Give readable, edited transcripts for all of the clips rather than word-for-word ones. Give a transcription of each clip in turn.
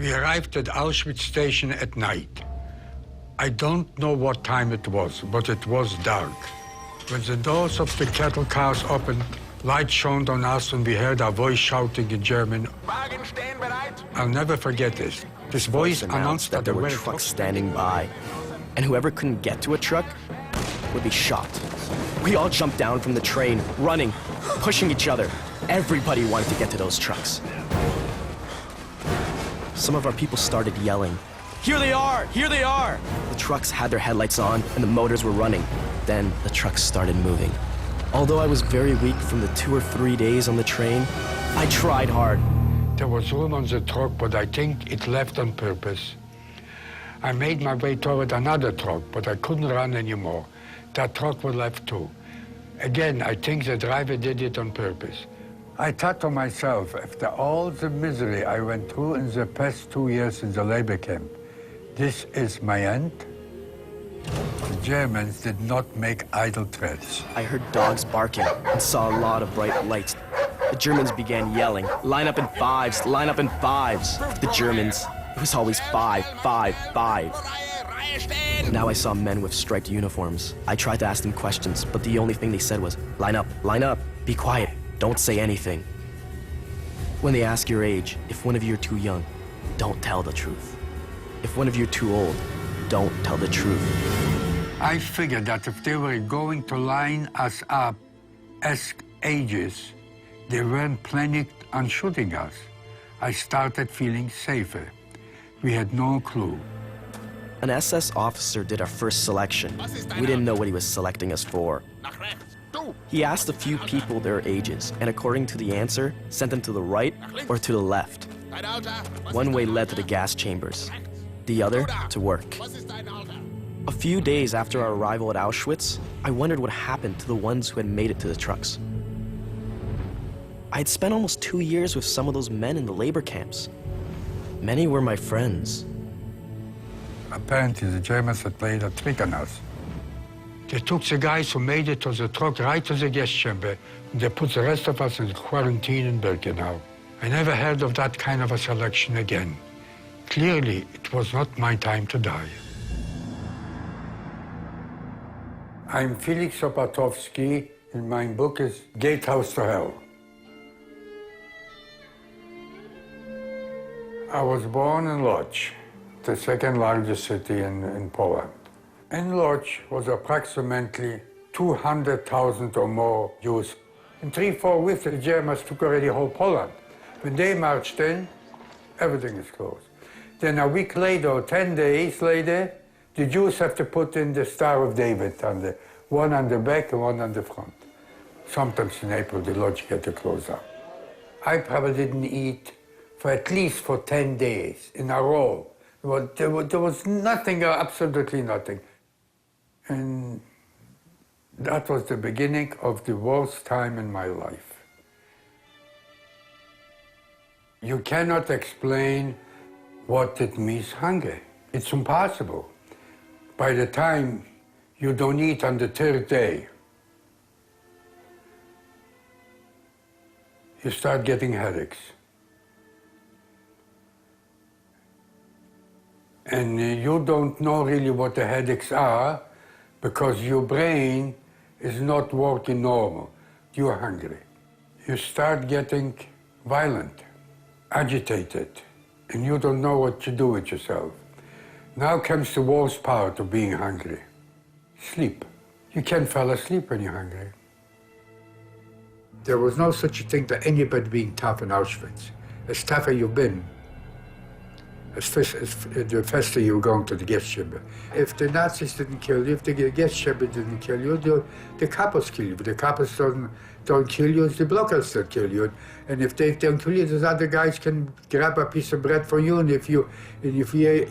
We arrived at Auschwitz station at night. I don't know what time it was, but it was dark. When the doors of the cattle cars opened, light shone on us and we heard our voice shouting in German. Wagen stehen bereit. I'll never forget this. This voice announced that there were trucks standing by, and whoever couldn't get to a truck would be shot. We all jumped down from the train, running, pushing each other. Everybody wanted to get to those trucks. Some of our people started yelling, "Here they are! Here they are!" The trucks had their headlights on and the motors were running. Then the trucks started moving. Although I was very weak from the 2 or 3 days on the train, I tried hard. There was room on the truck, but I think it left on purpose. I made my way toward another truck, but I couldn't run anymore. That truck was left too. Again, I think the driver did it on purpose. I thought to myself, after all the misery I went through in the past 2 years in the labor camp, this is my end. The Germans did not make idle threats. I heard dogs barking and saw a lot of bright lights. The Germans began yelling, "Line up in fives, line up in fives." The Germans, it was always 5, 5, 5. Now I saw men with striped uniforms. I tried to ask them questions, but the only thing they said was, line up, be quiet, don't say anything." When they ask your age, if one of you are too young, don't tell the truth. If one of you are too old, don't tell the truth. I figured that if they were going to line us up as ages, they weren't planning on shooting us. I started feeling safer. We had no clue. An SS officer did our first selection. We didn't know what he was selecting us for. He asked a few people their ages, and according to the answer, sent them to the right or to the left. One way led to the gas chambers, the other to work. A few days after our arrival at Auschwitz, I wondered what happened to the ones who had made it to the trucks. I had spent almost 2 years with some of those men in the labor camps. Many were my friends. Apparently, the Germans had played a trick on us. They took the guys who made it to the truck right to the gas chamber, and they put the rest of us in quarantine in Birkenau. I never heard of that kind of a selection again. Clearly, it was not my time to die. I'm Felix, and my book is Gatehouse to Hell. I was born in Lodz, the second largest city in Poland. In Lodz was approximately 200,000 or more Jews. In 3-4 weeks, the Germans took already whole Poland. When they marched in, everything is closed. Then a week later, or 10 days later, the Jews have to put in the Star of David, one on the back and one on the front. Sometimes in April, the Lodz had to close up. I probably didn't eat for at least 10 days in a row. There was nothing, absolutely nothing. And that was the beginning of the worst time in my life. You cannot explain what it means, hunger. It's impossible. By the time you don't eat on the 3rd day, you start getting headaches. And you don't know really what the headaches are because your brain is not working normal. You're hungry. You start getting violent, agitated, and you don't know what to do with yourself. Now comes the worst part of being hungry. Sleep. You can't fall asleep when you're hungry. There was no such a thing to anybody being tough in Auschwitz. As tough as you've been, the faster you were going to the gas chamber. If the Nazis didn't kill you, if the gas chamber didn't kill you, the coppers kill you. If the coppers don't kill you, the blockers don't kill you. And if they don't kill you, those other guys can grab a piece of bread for you, and if you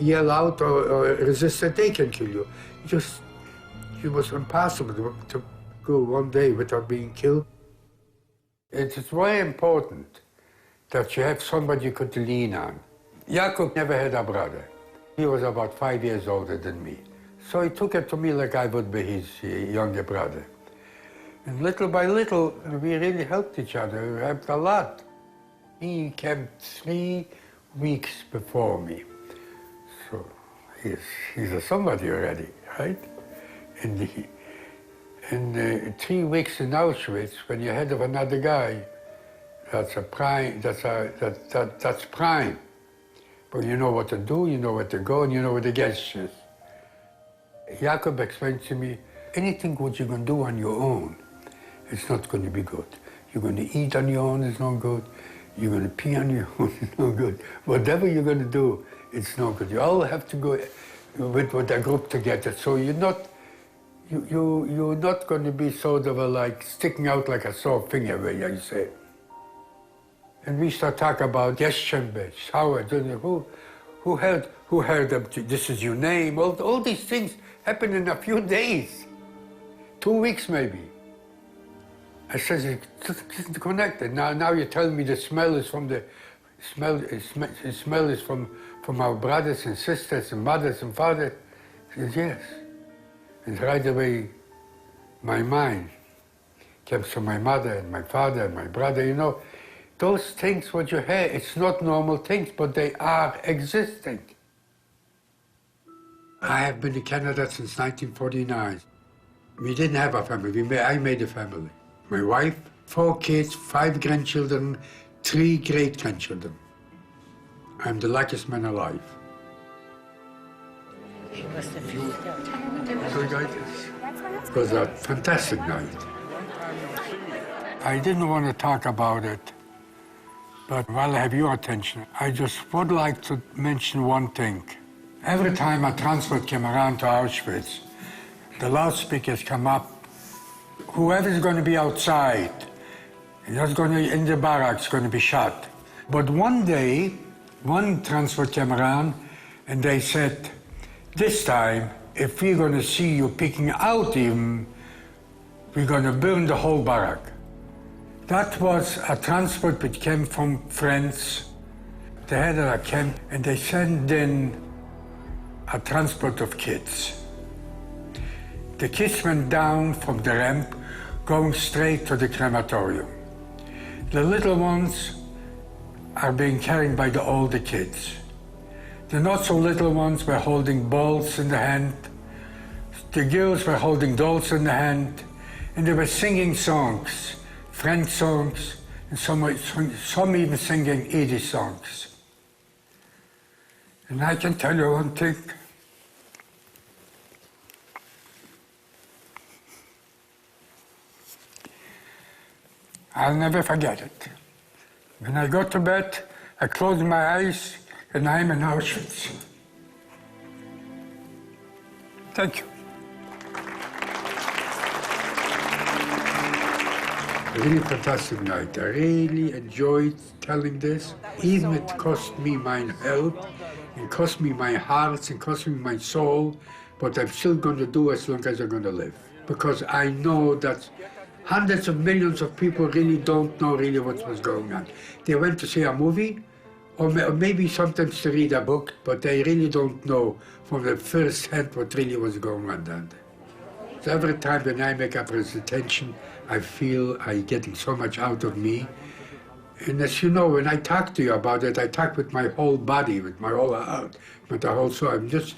yell out or resist it, they can kill you. It was impossible to go one day without being killed. It is very important that you have somebody you could lean on. Jakob never had a brother. He was about 5 years older than me. So he took it to me like I would be his younger brother. And little by little, we really helped each other. We helped a lot. He kept 3 weeks before me. So he's a somebody already, right? And 3 weeks in Auschwitz, when you're head of another guy, that's a prime, that's prime. But you know what to do, you know where to go, and you know where the gestures. Jacob explained to me, anything what you're going to do on your own, it's not going to be good. You're going to eat on your own, it's not good. You're going to pee on your own, it's not good. Whatever you're going to do, it's not good. You all have to go with a group together. So you're not going to be sort of like sticking out like a sore finger, where you say. And we start talking about guest chambers, Howard, who heard them, this is your name, all these things happen in a few days, 2 weeks maybe. I said, it's connected. Now you're telling me the smell is from the smell is from our brothers and sisters and mothers and fathers. I said, yes. And right away, my mind came to my mother and my father and my brother, you know. Those things what you hear, it's not normal things, but they are existing. I have been in Canada since 1949. We didn't have a family, I made a family. My wife, 4 kids, 5 grandchildren, 3 great-grandchildren. I'm the luckiest man alive. It was a fantastic night. I didn't want to talk about it, but while I have your attention, I just would like to mention one thing. Every time a transport came around to Auschwitz, the loudspeakers come up, whoever's going to be outside, that's going to in the barracks, going to be shot. But one day, one transport came around and they said, this time, if we're going to see you peeking out even, we're going to burn the whole barrack. That was a transport which came from France. They had a camp and they sent in a transport of kids. The kids went down from the ramp, going straight to the crematorium. The little ones are being carried by the older kids. The not so little ones were holding balls in the hand. The girls were holding dolls in the hand, and they were singing songs, French songs, and some even singing Yiddish songs. And I can tell you one thing. I'll never forget it. When I go to bed, I close my eyes and I'm in Auschwitz. Thank you. Really fantastic night. I really enjoyed telling this. Even it cost me my health, it cost me my heart, it cost me my soul, but I'm still going to do as long as I'm going to live. Because I know that hundreds of millions of people really don't know really what was going on. They went to see a movie, or maybe sometimes to read a book, but they really don't know from the first hand what really was going on down there. So every time when I make a presentation, I feel I'm getting so much out of me. And as you know, when I talk to you about it, I talk with my whole body, with my whole heart, with the whole soul. I'm just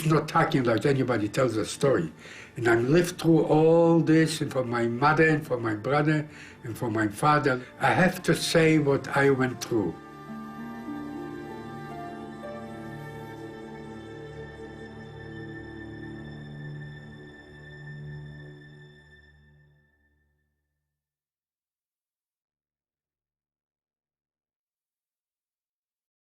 not talking like anybody tells a story. And I'm lived through all this, and for my mother, and for my brother, and for my father. I have to say what I went through.